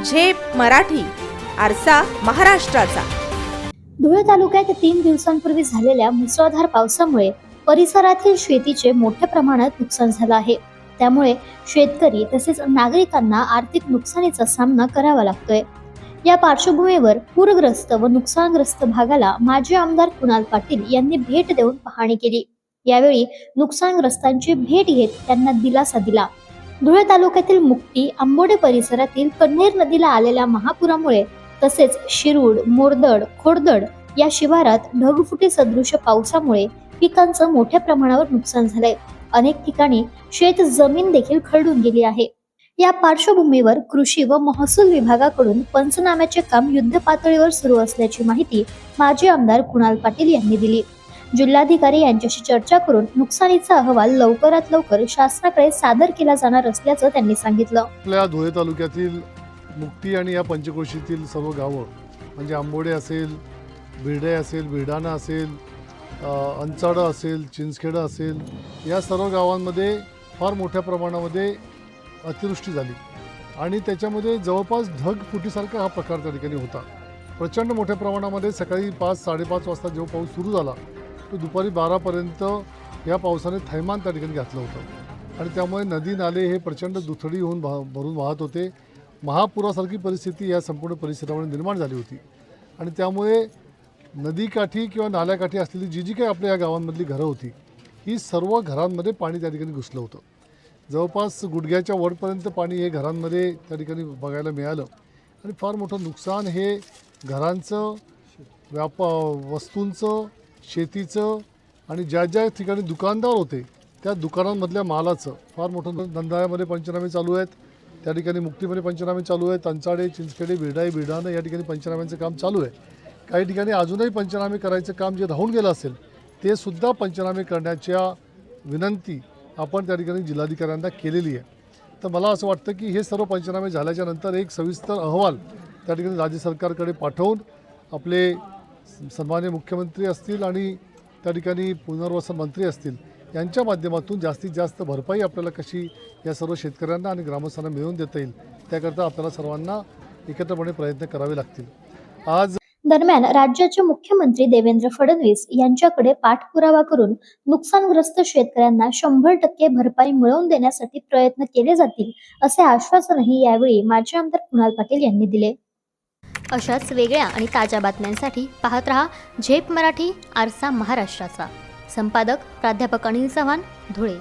झेप मराठी, आरसा महाराष्ट्राचा। धुळे तालुक्यात 3 दिवसांपूर्वी झालेल्या मुसळधार पावसामुळे परिसरातील शेतीचे मोठ्या प्रमाणात नुकसान झालं आहे। त्यामुळे शेतकरी तसेच नागरिकांना आर्थिक नुकसानीचा सामना करावा लागतोय। या पार्श्वभूमीवर पूरग्रस्त व नुकसानग्रस्त भागाला माजी आमदार कुणाल पाटील यांनी भेट देऊन पाहणी केली। यावेळी नुकसानग्रस्तांची भेट घेत त्यांना दिलासा दिला। धुळे तालुक्यातील मुक्ती आंबोडे परिसरातील कन्हेर नदीला आलेल्या महापुरामुळे तसेच शिरूड, मोरदड, खोडदड या शिवारात ढगफुटी सदृश्य पावसामुळे पिकांचं मोठ्या प्रमाणावर नुकसान झालंय। अनेक ठिकाणी शेत जमीन देखील खरडून गेली आहे। या पार्श्वभूमीवर कृषी व महसूल विभागाकडून पंचनाम्याचे काम युद्ध पातळीवर सुरू असल्याची माहिती माजी आमदार कुणाल पाटील यांनी दिली। जिल्हाधिकारी यांच्याशी चर्चा करून नुकसानीचा अहवाल लवकरात लवकर शासनाकडे सादर केला जाणार असल्याचं त्यांनी सांगितलं। आपल्या धुळे तालुक्यातील मुक्ती आणि या पंचक्रोशीतील सर्व गावं म्हणजे आंबोडे असेल, बिर्डे असेल, बिर्डाणा असेल, अंचाडं असेल, चिंचखेडं असेल, या सर्व गावांमध्ये फार मोठ्या प्रमाणामध्ये अतिवृष्टी झाली आणि त्याच्यामध्ये जवळपास ढगफुटीसारखा हा प्रकार त्या ठिकाणी होता। प्रचंड मोठ्या प्रमाणामध्ये सकाळी 5-5:30 वाजता जेव्हा पाऊस सुरू झाला तो दुपारी 12पर्यंत या पावसाने थैमान त्या ठिकाणी घातलं होतं आणि त्यामुळे नदी नाले हे प्रचंड दुथडी होऊन भरून वाहत होते। महापुरासारखी परिस्थिती या संपूर्ण परिसरामध्ये निर्माण झाली होती आणि त्यामुळे नदीकाठी किंवा नाल्याकाठी असलेली जी काही आपल्या या गावांमधली घरं होती ही सर्व घरांमध्ये पाणी त्या ठिकाणी घुसलं होतं। जवळपास गुडघ्याच्या वरपर्यंत पाणी हे घरांमध्ये त्या ठिकाणी बघायला मिळालं आणि फार मोठं नुकसान हे घरांचं, वस्तूंचं, शेतीचं आणि ज्या ज्या ठिकाणी दुकानदार होते त्या दुकानांमधल्या मालाचं फार मोठं। नंदाळ्यामध्ये पंचनामे चालू आहेत, त्या ठिकाणी मुक्तीमध्ये पंचनामे चालू आहेत, अंचाडे, चिंचखेडे, बिर्डाणा या ठिकाणी पंचनाम्यांचं काम चालू आहे। काही ठिकाणी अजूनही पंचनामे करायचं काम जे राहून गेलं असेल ते सुद्धा पंचनामे करण्याच्या विनंती आपण त्या ठिकाणी जिल्हाधिकाऱ्यांना केलेली आहे। तर मला असं वाटतं की हे सर्व पंचनामे झाल्याच्या नंतर एक सविस्तर अहवाल त्या ठिकाणी राज्य सरकारकडे पाठवून आपले सन्माननीय मुख्यमंत्री असतील आणि त्या ठिकाणी पुनर्वसन मंत्री असतील यांच्या माध्यमातून जास्तीत जास्त भरपाई आपल्याला कशी या सर्व शेतकऱ्यांना आणि ग्रामस्थांना मिळवून देता येईल त्याकरता आपल्याला सर्वांना एकत्रपणे प्रयत्न करावे लागतील। आज दरम्यान राज्याचे मुख्यमंत्री देवेंद्र फडणवीस यांच्याकडे पाठपुरावा करून नुकसानग्रस्त शेतकऱ्यांना 100% भरपाई मिळवून देण्यासाठी प्रयत्न केले जातील असे आश्वासनही यावेळी माजी आमदार कुणाल पाटील यांनी दिले। अशाच वेगळ्या आणि ताज्या बातम्यांसाठी पाहत रहा झेप मराठी, आरसा महाराष्ट्राचा। संपादक प्राध्यापक अनिल चव्हाण, धुळे।